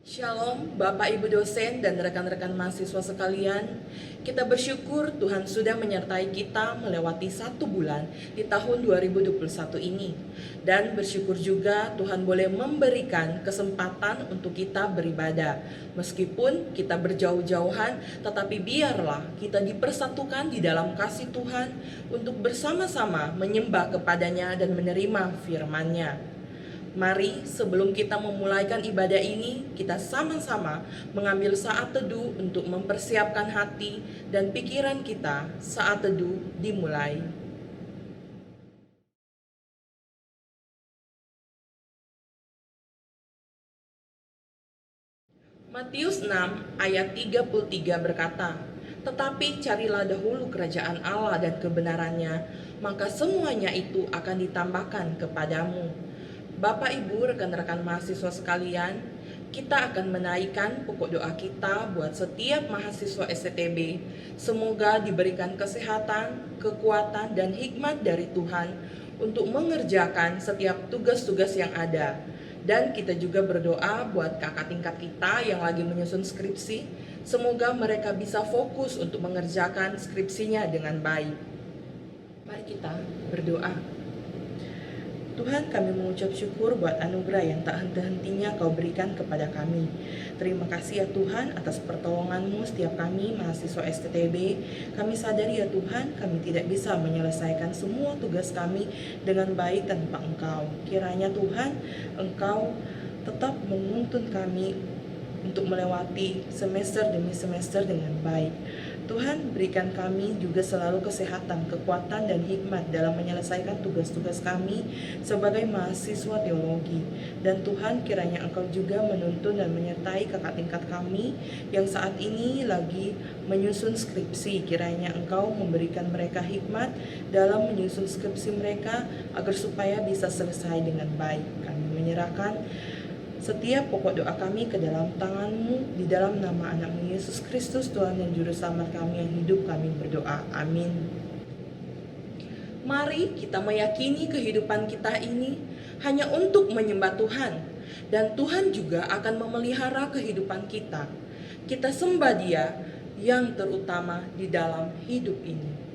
Shalom Bapak Ibu dosen dan rekan-rekan mahasiswa sekalian. Kita bersyukur Tuhan sudah menyertai kita melewati 1 bulan di tahun 2021 ini. Dan bersyukur juga Tuhan boleh memberikan kesempatan untuk kita beribadah. Meskipun kita berjauh-jauhan, tetapi biarlah kita dipersatukan di dalam kasih Tuhan untuk bersama-sama menyembah kepadanya dan menerima firman-Nya. Mari sebelum kita memulaikan ibadah ini, kita sama-sama mengambil saat teduh untuk mempersiapkan hati dan pikiran kita saat teduh dimulai. Matius 6 ayat 33 berkata, "Tetapi carilah dahulu kerajaan Allah dan kebenarannya, maka semuanya itu akan ditambahkan kepadamu." Bapak Ibu rekan-rekan mahasiswa sekalian, kita akan menaikkan pokok doa kita buat setiap mahasiswa STTB. Semoga diberikan kesehatan, kekuatan, dan hikmat dari Tuhan untuk mengerjakan setiap tugas-tugas yang ada. Dan kita juga berdoa buat kakak tingkat kita yang lagi menyusun skripsi. Semoga mereka bisa fokus untuk mengerjakan skripsinya dengan baik. Mari kita berdoa. Tuhan, kami mengucap syukur buat anugerah yang tak henti-hentinya Kau berikan kepada kami. Terima kasih ya Tuhan atas pertolongan-Mu setiap kami mahasiswa STTB. Kami sadari ya Tuhan, kami tidak bisa menyelesaikan semua tugas kami dengan baik tanpa Engkau. Kiranya Tuhan, Engkau tetap menuntun kami untuk melewati semester demi semester dengan baik. Tuhan, berikan kami juga selalu kesehatan, kekuatan, dan hikmat dalam menyelesaikan tugas-tugas kami sebagai mahasiswa teologi. Dan Tuhan, kiranya Engkau juga menuntun dan menyertai kakak tingkat kami yang saat ini lagi menyusun skripsi. Kiranya Engkau memberikan mereka hikmat dalam menyusun skripsi mereka agar supaya bisa selesai dengan baik. Kami menyerahkan setiap pokok doa kami ke dalam tangan-Mu, di dalam nama anak-Mu Yesus Kristus, Tuhan dan Juru Selamat kami yang hidup, kami berdoa. Amin. Mari kita meyakini kehidupan kita ini hanya untuk menyembah Tuhan, dan Tuhan juga akan memelihara kehidupan kita. Kita sembah Dia yang terutama di dalam hidup ini.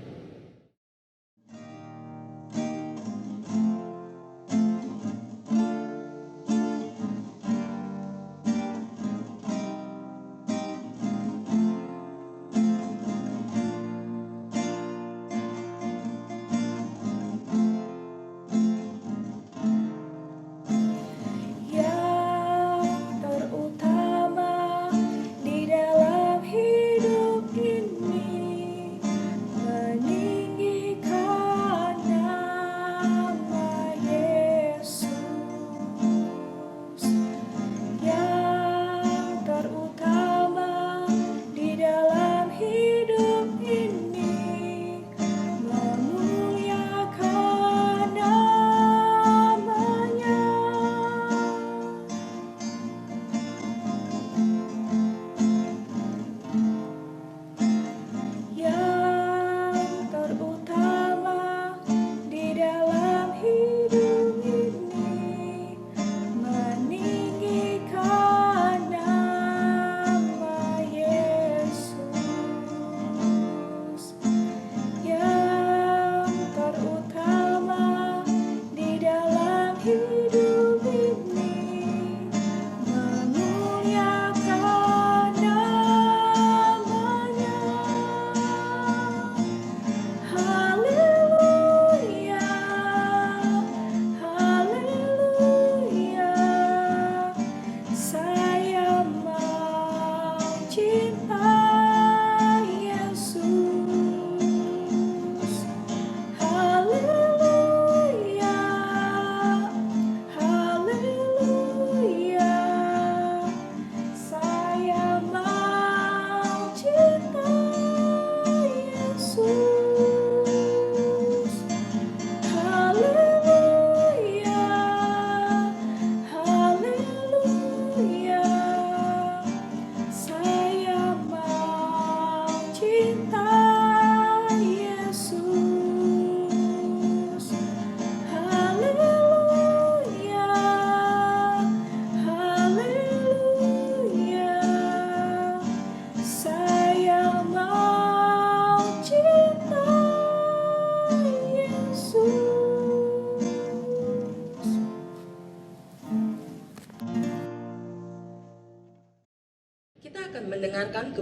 Terutama di dalam hidup ini,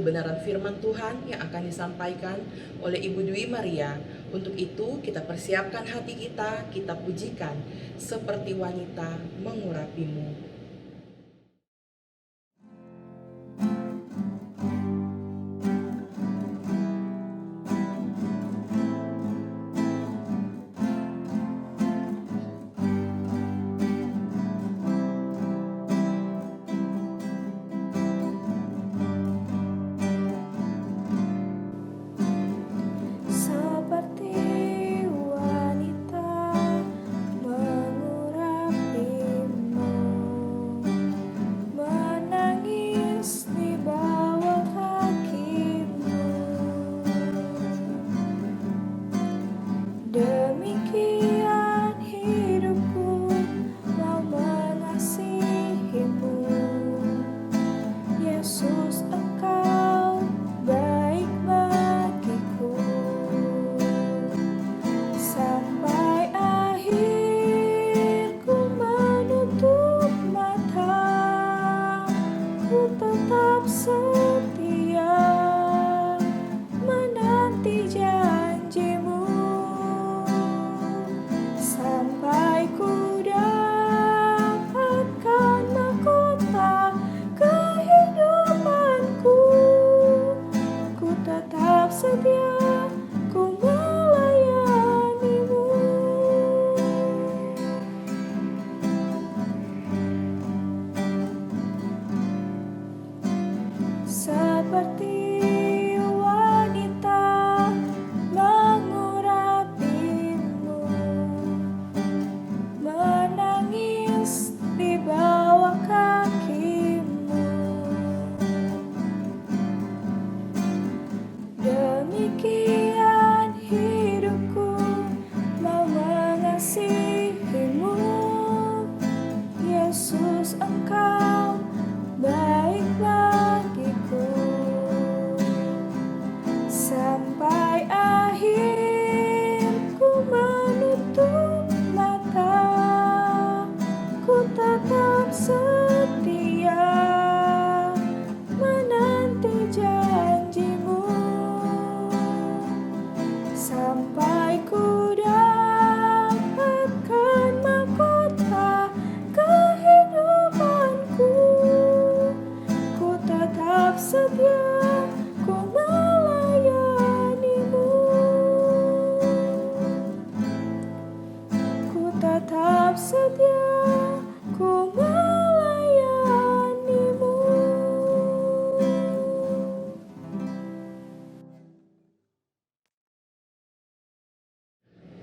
kebenaran firman Tuhan yang akan disampaikan oleh Ibu Dwi Maria. Untuk itu kita persiapkan hati kita pujikan seperti wanita mengurapimu.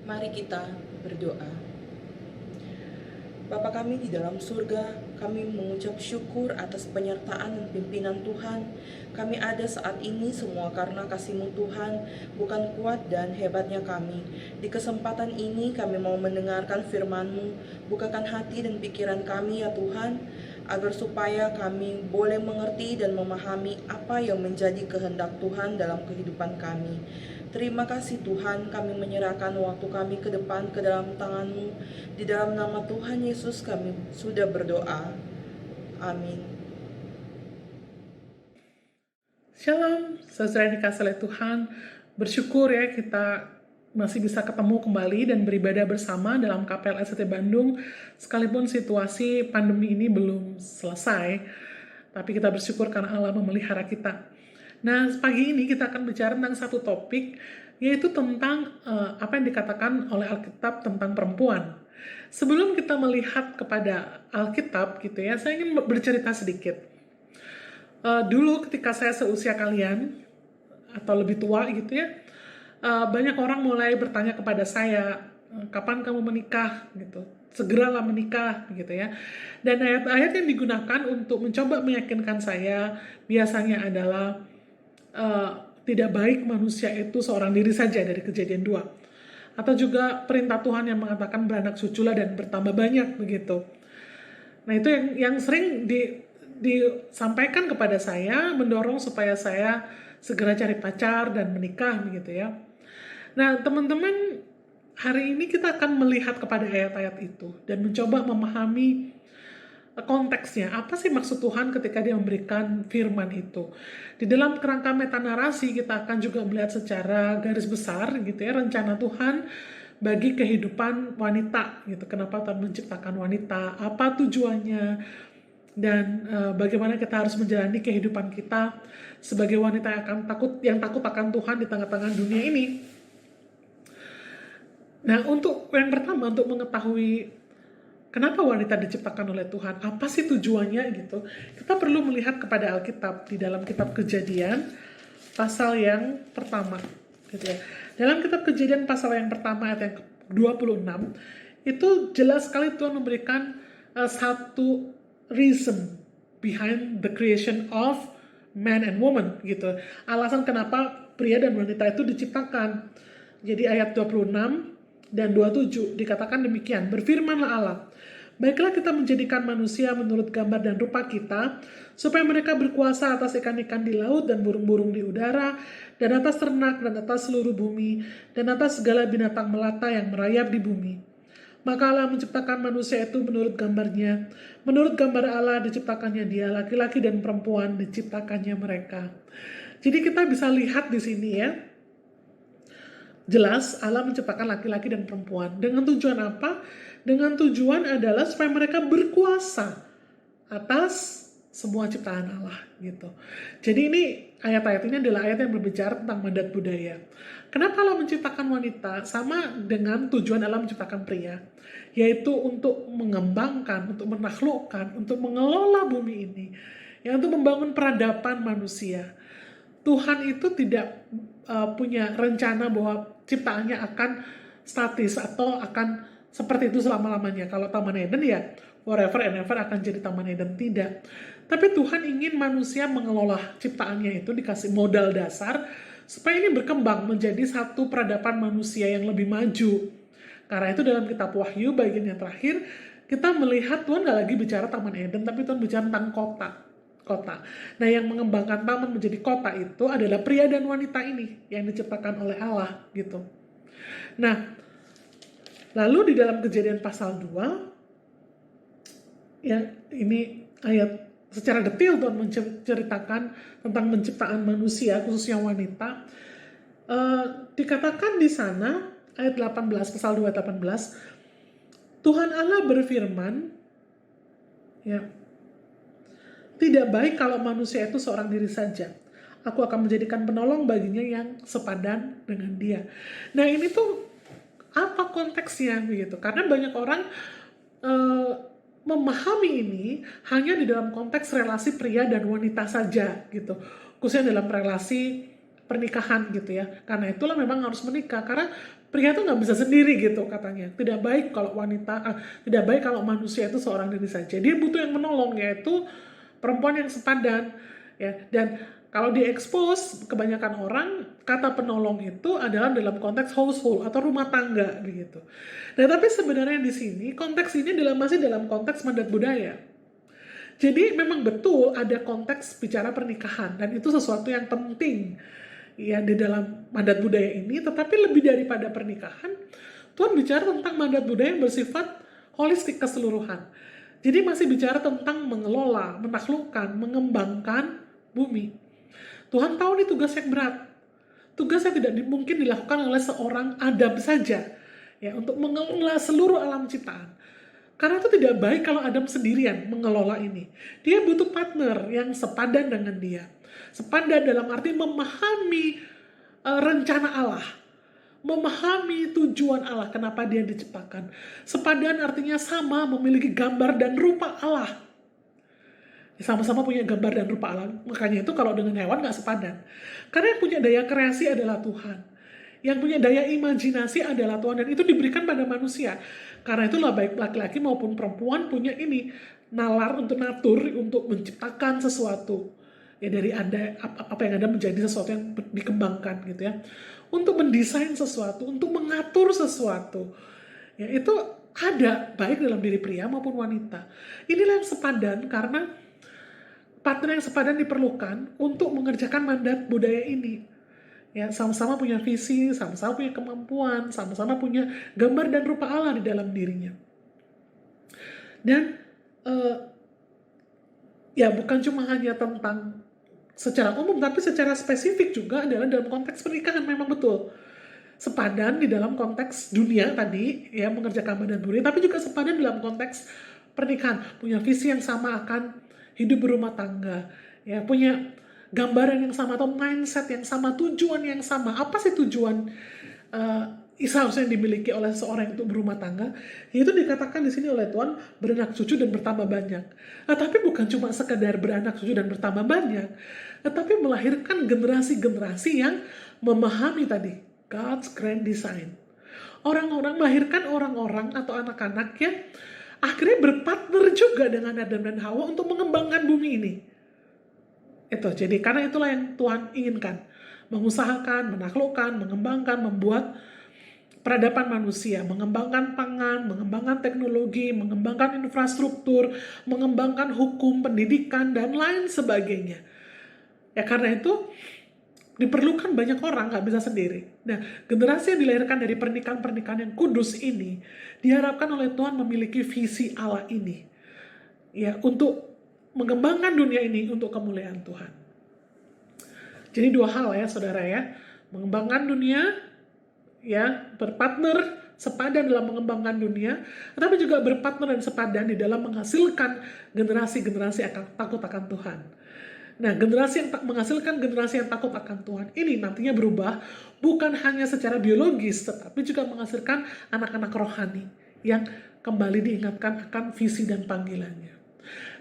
Mari kita berdoa. Bapa kami di dalam surga, kami mengucap syukur atas penyertaan dan pimpinan Tuhan. Kami ada saat ini semua karena kasih-Mu Tuhan, bukan kuat dan hebatnya kami. Di kesempatan ini kami mau mendengarkan firman-Mu. Bukakan hati dan pikiran kami ya Tuhan, agar supaya kami boleh mengerti dan memahami apa yang menjadi kehendak Tuhan dalam kehidupan kami. Terima kasih Tuhan, kami menyerahkan waktu kami ke depan ke dalam tangan-Mu. Di dalam nama Tuhan Yesus kami sudah berdoa. Amin. Shalom, saudara yang dikasihi oleh Tuhan. Bersyukur ya kita masih bisa ketemu kembali dan beribadah bersama dalam KPL SCT Bandung. Sekalipun situasi pandemi ini belum selesai, tapi kita bersyukur karena Allah memelihara kita. Nah, pagi ini kita akan bicara tentang satu topik, yaitu tentang apa yang dikatakan oleh Alkitab tentang perempuan. Sebelum kita melihat kepada Alkitab gitu ya, saya ingin bercerita sedikit. Dulu ketika saya seusia kalian, atau lebih tua gitu ya, banyak orang mulai bertanya kepada saya, kapan kamu menikah gitu, segeralah menikah gitu ya. Dan ayat-ayat yang digunakan untuk mencoba meyakinkan saya biasanya adalah tidak baik manusia itu seorang diri saja dari Kejadian 2. Atau juga perintah Tuhan yang mengatakan beranak cuculah dan bertambah banyak begitu. Nah itu yang sering disampaikan kepada saya, mendorong supaya saya segera cari pacar dan menikah begitu ya. Nah teman-teman, hari ini kita akan melihat kepada ayat-ayat itu dan mencoba memahami konteksnya. Apa sih maksud Tuhan ketika dia memberikan firman itu? Di dalam kerangka metanarasi kita akan juga melihat secara garis besar gitu ya, rencana Tuhan bagi kehidupan wanita gitu. Kenapa Tuhan menciptakan wanita? Apa tujuannya? Dan bagaimana kita harus menjalani kehidupan kita sebagai wanita yang takut akan Tuhan di tengah-tengah dunia ini. Nah, untuk yang pertama, untuk mengetahui kenapa wanita diciptakan oleh Tuhan, apa sih tujuannya gitu, kita perlu melihat kepada Alkitab di dalam kitab Kejadian pasal yang pertama gitu ya. Dalam kitab Kejadian pasal yang pertama ayat yang 26 itu jelas sekali Tuhan memberikan satu reason behind the creation of man and woman gitu. Alasan kenapa pria dan wanita itu diciptakan. Jadi ayat 26 dan 27 dikatakan demikian, berfirmanlah Allah, baiklah kita menjadikan manusia menurut gambar dan rupa kita, supaya mereka berkuasa atas ikan-ikan di laut dan burung-burung di udara, dan atas ternak dan atas seluruh bumi, dan atas segala binatang melata yang merayap di bumi. Maka Allah menciptakan manusia itu menurut gambarnya, menurut gambar Allah diciptakannya dia, laki-laki dan perempuan diciptakannya mereka. Jadi kita bisa lihat di sini ya, jelas Allah menciptakan laki-laki dan perempuan. Dengan tujuan apa? Dengan tujuan adalah supaya mereka berkuasa atas semua ciptaan Allah gitu. Jadi ini ayat-ayat ini adalah ayat yang berbicara tentang mandat budaya. Kenapa Allah menciptakan wanita? Sama dengan tujuan Allah menciptakan pria, yaitu untuk mengembangkan, untuk menaklukkan, untuk mengelola bumi ini, ya, untuk membangun peradaban manusia. Tuhan itu tidak punya rencana bahwa ciptaannya akan statis atau akan seperti itu selama-lamanya. Kalau Taman Eden ya forever and ever akan jadi Taman Eden, tidak. Tapi Tuhan ingin manusia mengelola ciptaannya itu, dikasih modal dasar supaya ini berkembang menjadi satu peradaban manusia yang lebih maju. Karena itu dalam kitab Wahyu bagian yang terakhir kita melihat Tuhan gak lagi bicara Taman Eden, tapi Tuhan bicara tentang kota. Nah, yang mengembangkan taman menjadi kota itu adalah pria dan wanita ini yang diciptakan oleh Allah gitu. Nah, lalu di dalam Kejadian pasal 2 ya, ini ayat secara detail Tuhan menceritakan tentang penciptaan manusia, khususnya wanita. Dikatakan di sana ayat 18, pasal 2 ayat 18, Tuhan Allah berfirman ya, tidak baik kalau manusia itu seorang diri saja. Aku akan menjadikan penolong baginya yang sepadan dengan dia. Nah, ini tuh apa konteksnya begitu? Karena banyak orang memahami ini hanya di dalam konteks relasi pria dan wanita saja gitu. Khususnya dalam relasi pernikahan gitu ya. Karena itulah memang harus menikah. Karena pria itu nggak bisa sendiri gitu katanya. Tidak baik kalau tidak baik kalau manusia itu seorang diri saja. Dia butuh yang menolong, yaitu perempuan yang sepadan ya. Dan kalau diekspos kebanyakan orang, kata penolong itu adalah dalam konteks household atau rumah tangga begitu. Nah, tapi sebenarnya di sini konteks ini masih dalam konteks mandat budaya. Jadi memang betul ada konteks bicara pernikahan dan itu sesuatu yang penting ya di dalam mandat budaya ini, tetapi lebih daripada pernikahan, Tuhan bicara tentang mandat budaya yang bersifat holistik, keseluruhan. Jadi masih bicara tentang mengelola, menaklukkan, mengembangkan bumi. Tuhan tahu ini tugas yang berat. Tugas yang tidak mungkin dilakukan oleh seorang Adam saja, ya, untuk mengelola seluruh alam ciptaan. Karena itu tidak baik kalau Adam sendirian mengelola ini. Dia butuh partner yang sepadan dengan dia. Sepadan dalam arti memahami rencana Allah, memahami tujuan Allah, kenapa dia diciptakan. Sepadan artinya sama, memiliki gambar dan rupa Allah. Sama-sama punya gambar dan rupa Allah. Makanya itu kalau dengan hewan gak sepadan. Karena yang punya daya kreasi adalah Tuhan. Yang punya daya imajinasi adalah Tuhan. Dan itu diberikan pada manusia. Karena itulah baik laki-laki maupun perempuan punya ini nalar untuk natur, untuk menciptakan sesuatu. Ya, dari Anda, apa yang Anda menjadi sesuatu yang dikembangkan gitu ya. Untuk mendesain sesuatu, untuk mengatur sesuatu. Ya, itu ada baik dalam diri pria maupun wanita. Inilah yang sepadan, karena partner yang sepadan diperlukan untuk mengerjakan mandat budaya ini. Ya, sama-sama punya visi, sama-sama punya kemampuan, sama-sama punya gambar dan rupa Allah di dalam dirinya. Dan ya bukan cuma hanya tentang secara umum, tapi secara spesifik juga adalah dalam konteks pernikahan. Memang betul sepadan di dalam konteks dunia tadi, ya, mengerjakan badan dunia, tapi juga sepadan dalam konteks pernikahan, punya visi yang sama akan hidup berumah tangga, ya, punya gambaran yang sama atau mindset yang sama, tujuan yang sama. Apa sih tujuan seharusnya yang dimiliki oleh seorang untuk berumah tangga? Yaitu dikatakan di sini oleh Tuhan, beranak cucu dan bertambah banyak. Tapi bukan cuma sekedar beranak cucu dan bertambah banyak, tetapi melahirkan generasi-generasi yang memahami tadi God's grand design. Orang-orang melahirkan orang-orang atau anak-anak yang akhirnya berpartner juga dengan Adam dan Hawa untuk mengembangkan bumi ini. Itu, jadi karena itulah yang Tuhan inginkan. Mengusahakan, menaklukkan, mengembangkan, membuat peradaban manusia, mengembangkan pangan, mengembangkan teknologi, mengembangkan infrastruktur, mengembangkan hukum, pendidikan, dan lain sebagainya. Ya karena itu diperlukan banyak orang, nggak bisa sendiri. Nah, generasi yang dilahirkan dari pernikahan-pernikahan yang kudus ini diharapkan oleh Tuhan memiliki visi Allah ini, ya, untuk mengembangkan dunia ini untuk kemuliaan Tuhan. Jadi dua hal ya saudara ya, mengembangkan dunia, ya, berpartner sepadan dalam mengembangkan dunia, tapi juga berpartner dan sepadan di dalam menghasilkan generasi-generasi akan takut akan Tuhan. Nah, generasi yang menghasilkan generasi yang takut akan Tuhan ini nantinya berubah bukan hanya secara biologis, tetapi juga menghasilkan anak-anak rohani yang kembali diingatkan akan visi dan panggilannya.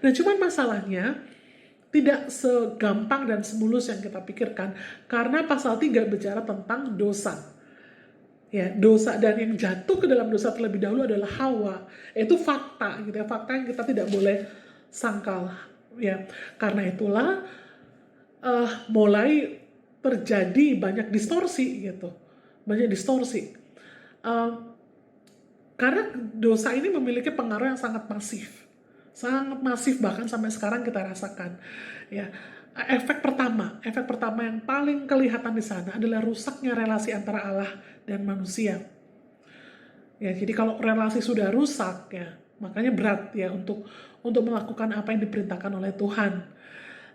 Nah, cuman masalahnya tidak segampang dan semulus yang kita pikirkan, karena pasal 3 bicara tentang dosa. Ya, dosa, dan yang jatuh ke dalam dosa terlebih dahulu adalah Hawa. Itu fakta gitu ya, fakta yang kita tidak boleh sangkal. Ya, karena itulah mulai terjadi banyak distorsi gitu, banyak distorsi. Karena dosa ini memiliki pengaruh yang sangat masif bahkan sampai sekarang kita rasakan. Ya, efek pertama yang paling kelihatan di sana adalah rusaknya relasi antara Allah dan manusia. Ya, jadi kalau relasi sudah rusak ya, makanya berat ya untuk melakukan apa yang diperintahkan oleh Tuhan.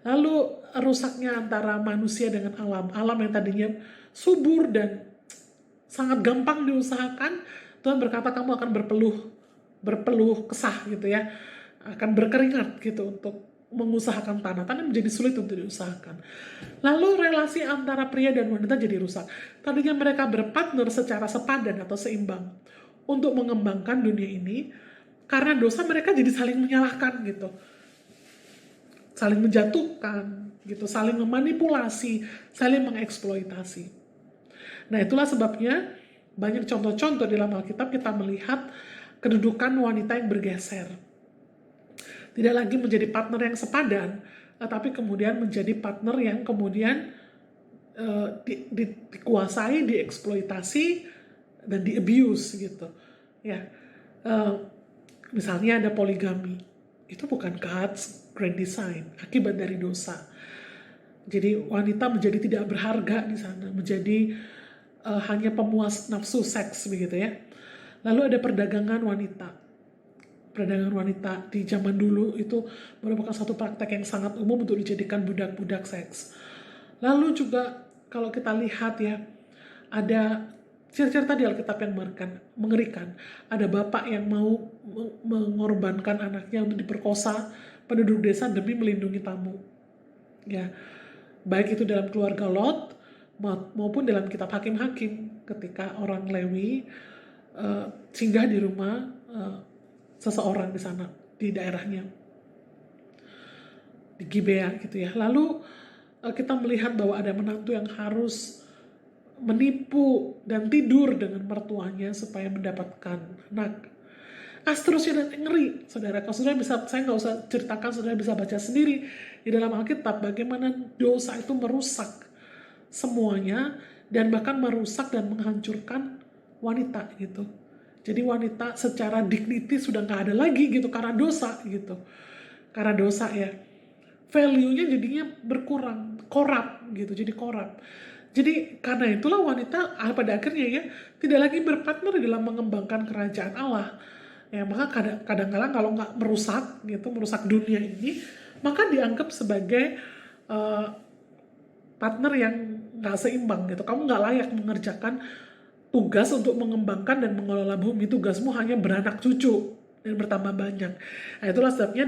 Lalu rusaknya antara manusia dengan alam yang tadinya subur dan sangat gampang diusahakan, Tuhan berkata kamu akan berpeluh kesah gitu ya, akan berkeringat gitu untuk mengusahakan tanah menjadi sulit untuk diusahakan. Lalu relasi antara pria dan wanita jadi rusak. Tadinya mereka berpartner secara sepadan atau seimbang untuk mengembangkan dunia ini, karena dosa mereka jadi saling menyalahkan gitu, saling menjatuhkan gitu, saling memanipulasi, saling mengeksploitasi. Nah, itulah sebabnya banyak contoh-contoh di dalam Alkitab kita melihat kedudukan wanita yang bergeser. Tidak lagi menjadi partner yang sepadan, tapi kemudian menjadi partner yang kemudian dikuasai, dieksploitasi, dan di-abuse gitu. Ya, misalnya ada poligami, itu bukan God's grand design, akibat dari dosa. Jadi wanita menjadi tidak berharga di sana, menjadi hanya pemuas nafsu seks begitu ya. Lalu ada perdagangan wanita. Perdagangan wanita di zaman dulu itu merupakan satu praktek yang sangat umum untuk dijadikan budak-budak seks. Lalu juga kalau kita lihat ya, ada cerita di Alkitab yang mengerikan. Ada bapak yang mau mengorbankan anaknya untuk diperkosa penduduk desa demi melindungi tamu. Ya, baik itu dalam keluarga Lot maupun dalam kitab Hakim-Hakim, ketika orang Lewi singgah di rumah seseorang di sana, di daerahnya, di Gibea gitu ya. Lalu kita melihat bahwa ada menantu yang harus menipu dan tidur dengan mertuanya supaya mendapatkan anak. Seterusnya dan ngeri, saudara. Kalau saudara bisa, saya nggak usah ceritakan, saudara bisa baca sendiri di dalam Alkitab bagaimana dosa itu merusak semuanya dan bahkan merusak dan menghancurkan wanita gitu. Jadi wanita secara dignity sudah nggak ada lagi gitu karena dosa gitu. Karena dosa ya, value-nya jadinya berkurang, korup gitu, jadi korup. Jadi karena itulah wanita pada akhirnya ya tidak lagi berpartner dalam mengembangkan kerajaan Allah. Ya, maka kadang-kadang kalau nggak merusak gitu, merusak dunia ini, maka dianggap sebagai uh, partner yang nggak seimbang gitu. Kamu nggak layak mengerjakan tugas untuk mengembangkan dan mengelola bumi. Tugasmu hanya beranak cucu dan bertambah banyak. Nah, itulah sebabnya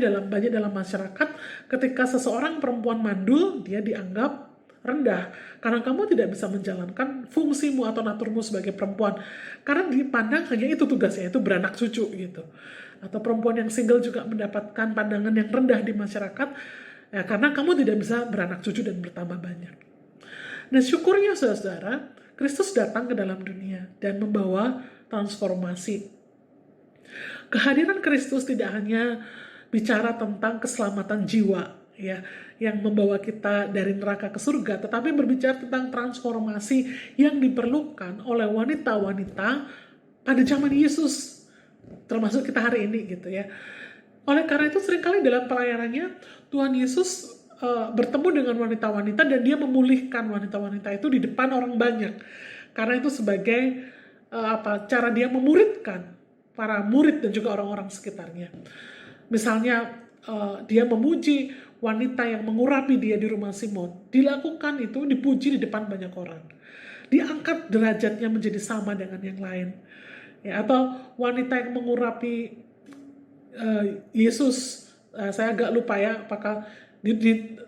dalam masyarakat, ketika seseorang perempuan mandul, dia dianggap rendah karena kamu tidak bisa menjalankan fungsimu atau naturmu sebagai perempuan, karena dipandang hanya itu tugasnya, itu beranak cucu gitu. Atau perempuan yang single juga mendapatkan pandangan yang rendah di masyarakat, ya, karena kamu tidak bisa beranak cucu dan bertambah banyak. Nah, syukurnya saudara-saudara, Kristus datang ke dalam dunia dan membawa transformasi. Kehadiran Kristus tidak hanya bicara tentang keselamatan jiwa, ya, yang membawa kita dari neraka ke surga, tetapi berbicara tentang transformasi yang diperlukan oleh wanita-wanita pada zaman Yesus, termasuk kita hari ini gitu ya. Oleh karena itu seringkali dalam pelayanannya Tuhan Yesus bertemu dengan wanita-wanita dan dia memulihkan wanita-wanita itu di depan orang banyak. Karena itu sebagai cara dia memuridkan para murid dan juga orang-orang sekitarnya. Misalnya dia memuji wanita yang mengurapi dia di rumah Simon. Dilakukan itu, dipuji di depan banyak orang. Diangkat derajatnya menjadi sama dengan yang lain. Ya, atau wanita yang mengurapi Yesus, saya agak lupa ya, apakah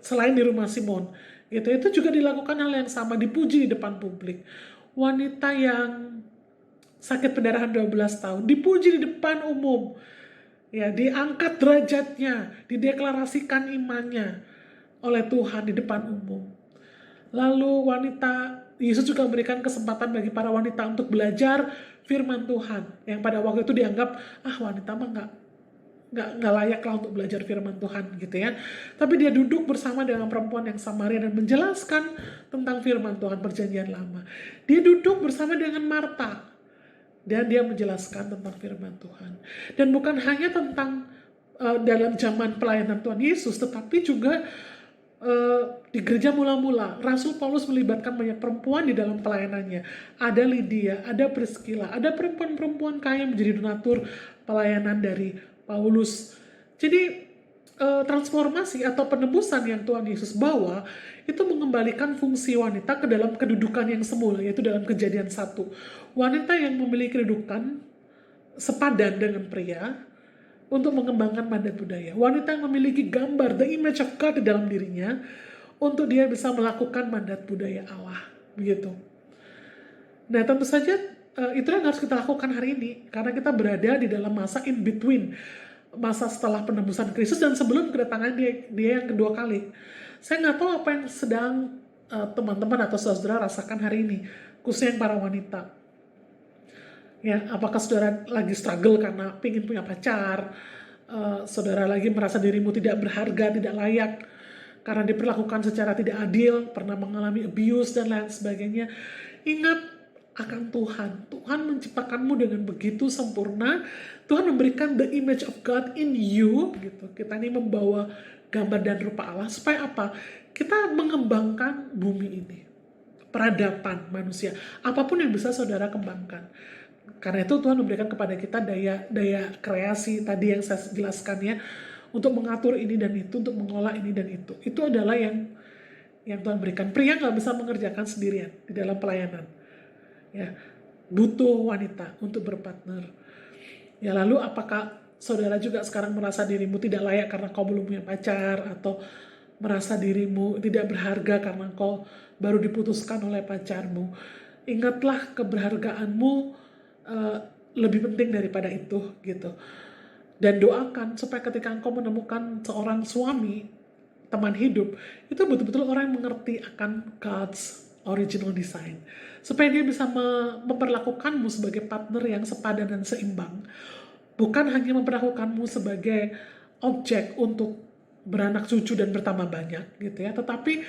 selain di rumah Simon, itu juga dilakukan hal yang sama, dipuji di depan publik. Wanita yang sakit pendarahan 12 tahun, dipuji di depan umum, ya, diangkat derajatnya, dideklarasikan imannya oleh Tuhan di depan umum. Lalu Yesus juga memberikan kesempatan bagi para wanita untuk belajar firman Tuhan, yang pada waktu itu dianggap, wanita mah nggak layak lah untuk belajar firman Tuhan gitu ya. Tapi dia duduk bersama dengan perempuan yang Samaria dan menjelaskan tentang firman Tuhan perjanjian lama. Dia duduk bersama dengan Marta dan dia menjelaskan tentang firman Tuhan. Dan bukan hanya tentang dalam zaman pelayanan Tuhan Yesus, tetapi juga di gereja mula-mula Rasul Paulus melibatkan banyak perempuan di dalam pelayanannya. Ada Lydia, ada Priscilla, ada perempuan-perempuan kaya menjadi donatur pelayanan dari Paulus. Jadi transformasi atau penebusan yang Tuhan Yesus bawa itu mengembalikan fungsi wanita ke dalam kedudukan yang semula, yaitu dalam Kejadian 1. Wanita yang memiliki kedudukan sepadan dengan pria untuk mengembangkan mandat budaya. Wanita yang memiliki gambar, the image of God di dalam dirinya, untuk dia bisa melakukan mandat budaya Allah. Begitu. Nah, tentu saja itu yang harus kita lakukan hari ini, karena kita berada di dalam masa in between, masa setelah penebusan Kristus dan sebelum kedatangan dia yang kedua kali. Saya nggak tahu apa yang sedang teman-teman atau saudara rasakan hari ini, khususnya yang para wanita. Ya, apakah saudara lagi struggle karena ingin punya pacar, saudara lagi merasa dirimu tidak berharga, tidak layak, karena diperlakukan secara tidak adil, pernah mengalami abuse dan lain sebagainya. Ingat akan Tuhan. Tuhan menciptakanmu dengan begitu sempurna. Tuhan memberikan the image of God in you gitu. Kita ini membawa gambar dan rupa Allah supaya apa? Kita mengembangkan bumi ini. Peradaban manusia. Apapun yang bisa saudara kembangkan. Karena itu Tuhan memberikan kepada kita daya kreasi tadi yang saya jelaskan ya, untuk mengatur ini dan itu, untuk mengolah ini dan itu. Itu adalah yang Tuhan berikan. Pria nggak bisa mengerjakan sendirian di dalam pelayanan. Ya, butuh wanita untuk berpartner. Ya, lalu apakah saudara juga sekarang merasa dirimu tidak layak karena kau belum punya pacar, atau merasa dirimu tidak berharga karena kau baru diputuskan oleh pacarmu? Ingatlah keberhargaanmu lebih penting daripada itu gitu. Dan doakan supaya ketika engkau menemukan seorang suami, teman hidup, itu betul-betul orang yang mengerti akan God's original design, supaya dia bisa memperlakukanmu sebagai partner yang sepadan dan seimbang, bukan hanya memperlakukanmu sebagai objek untuk beranak cucu dan bertambah banyak gitu ya, tetapi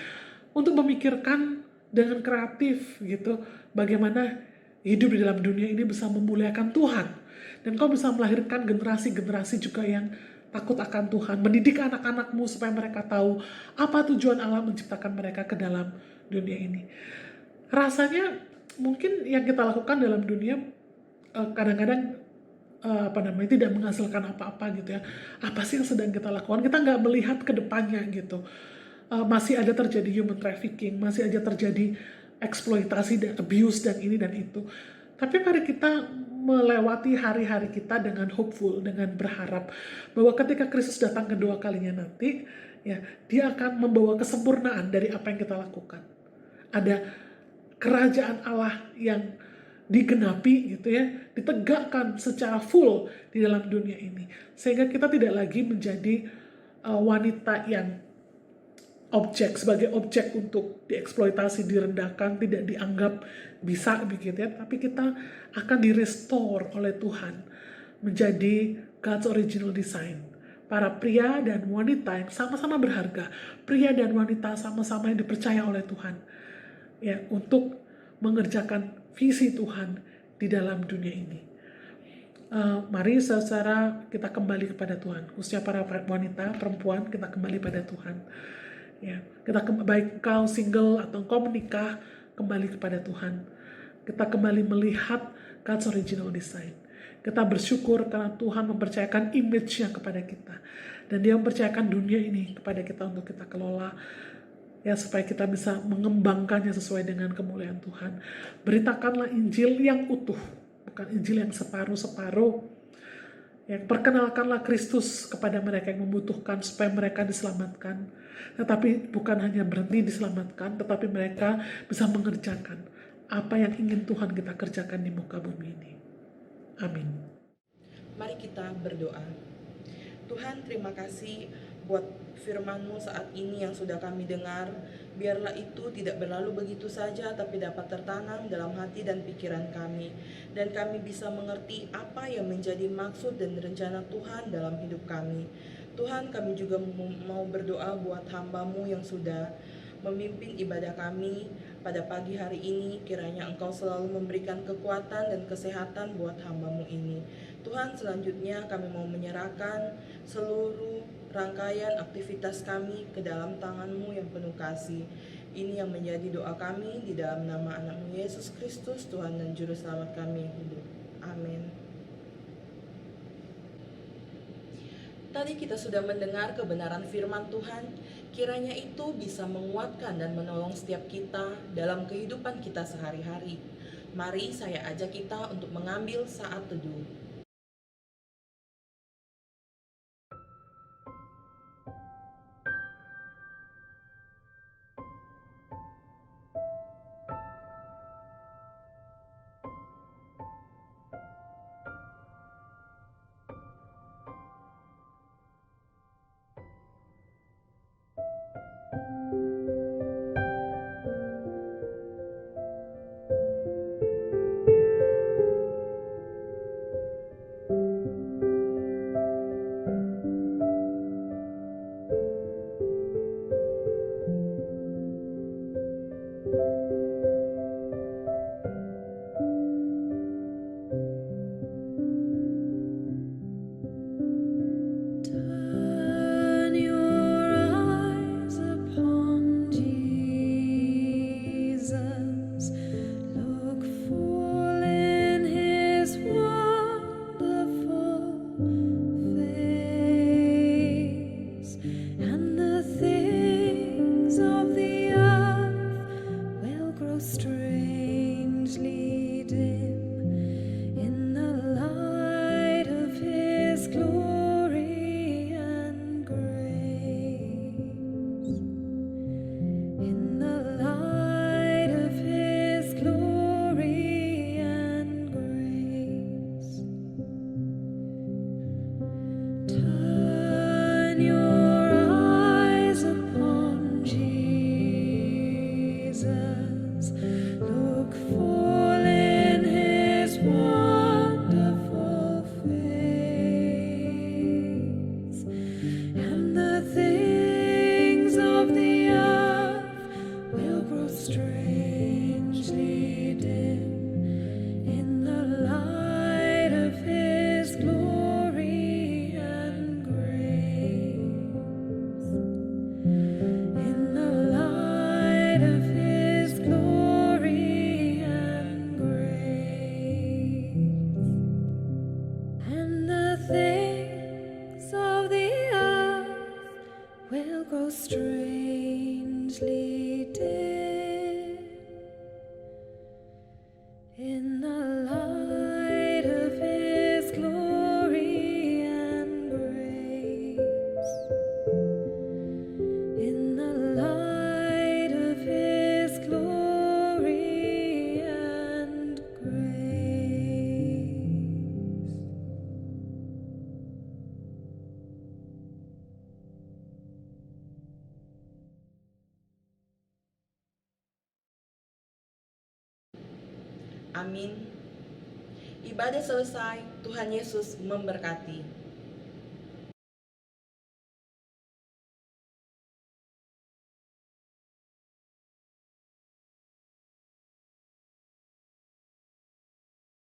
untuk memikirkan dengan kreatif gitu, bagaimana hidup di dalam dunia ini bisa memuliakan Tuhan, dan kau bisa melahirkan generasi-generasi juga yang takut akan Tuhan, mendidik anak-anakmu supaya mereka tahu apa tujuan Allah menciptakan mereka ke dalam dunia ini. Rasanya mungkin yang kita lakukan dalam dunia kadang-kadang tidak menghasilkan apa-apa gitu ya. Apa sih yang sedang kita lakukan? Kita nggak melihat ke depannya gitu. Masih ada terjadi human trafficking, masih aja terjadi eksploitasi dan abuse dan ini dan itu. Tapi mari kita melewati hari-hari kita dengan hopeful, dengan berharap bahwa ketika Kristus datang kedua kalinya nanti, ya, dia akan membawa kesempurnaan dari apa yang kita lakukan. Ada kerajaan Allah yang digenapi gitu ya, ditegakkan secara full di dalam dunia ini. Sehingga kita tidak lagi menjadi wanita yang sebagai objek untuk dieksploitasi, direndahkan, tidak dianggap bisa begitu ya, tapi kita akan direstore oleh Tuhan menjadi God's original design. Para pria dan wanita yang sama-sama berharga, pria dan wanita sama-sama yang dipercaya oleh Tuhan ya untuk mengerjakan visi Tuhan di dalam dunia ini. Mari secara kita kembali kepada Tuhan, khususnya para wanita, perempuan, kita kembali pada Tuhan. Ya, kita baik kau single atau kau menikah, kembali kepada Tuhan. Kita kembali melihat God's original design. Kita bersyukur karena Tuhan mempercayakan image-nya kepada kita. Dan dia mempercayakan dunia ini kepada kita untuk kita kelola. Ya, supaya kita bisa mengembangkannya sesuai dengan kemuliaan Tuhan. Beritakanlah Injil yang utuh, bukan Injil yang separuh-separuh. Ya, perkenalkanlah Kristus kepada mereka yang membutuhkan supaya mereka diselamatkan. Tetapi bukan hanya berhenti diselamatkan, tetapi mereka bisa mengerjakan apa yang ingin Tuhan kita kerjakan di muka bumi ini. Amin. Mari kita berdoa. Tuhan, terima kasih buat firman-Mu saat ini yang sudah kami dengar. Biarlah itu tidak berlalu begitu saja, tapi dapat tertanam dalam hati dan pikiran kami. Dan kami bisa mengerti apa yang menjadi maksud dan rencana Tuhan dalam hidup kami. Tuhan, kami juga mau berdoa buat hamba-Mu yang sudah memimpin ibadah kami pada pagi hari ini. Kiranya Engkau selalu memberikan kekuatan dan kesehatan buat hamba-Mu ini. Tuhan, selanjutnya kami mau menyerahkan seluruh rangkaian aktivitas kami ke dalam tangan-Mu yang penuh kasih. Ini yang menjadi doa kami di dalam nama anak-Mu Yesus Kristus, Tuhan dan Juru Selamat kami yang hidup. Amin. Tadi kita sudah mendengar kebenaran firman Tuhan. Kiranya itu bisa menguatkan dan menolong setiap kita dalam kehidupan kita sehari-hari. Mari saya ajak kita untuk mengambil saat teduh. In the light of His glory and grace, in the light of His glory and grace. Amin. Ibadah selesai, Tuhan Yesus memberkati.